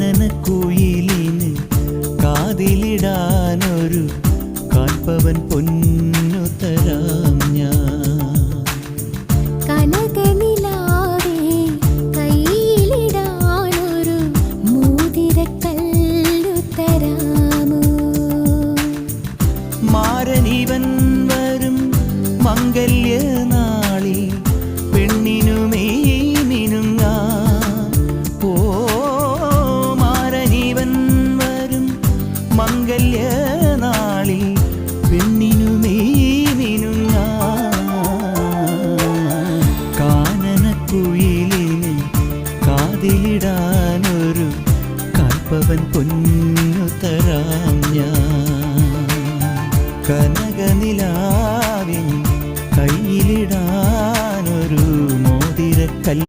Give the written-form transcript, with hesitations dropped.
കാനനക്കുയിലിന് കാതിലിടാനൊരു കാൽപ്പവൻ പൊന്നു തരാം ഞാൻ. കനകനിലാവേ കയ്യിലിടാനൊരു മോതിരക്കല്ലു തരാമോ? മാരനിവൻ വരും മംഗല്യനാളിൽ പെണ്ണിനുമേ മിനുങ്ങാ. ഓ മാരനിവൻ വരും മംഗല്യനാളിൽ പെണ്ണിനുമേ മിനുങ്ങാ. കാനനക്കുയിലിന് കാതിലിടാനൊരു കാൽപ്പവൻ പൊന്നു തരാം ഞാൻ. കനകനിലാവിൻ കയ്യിലിടാ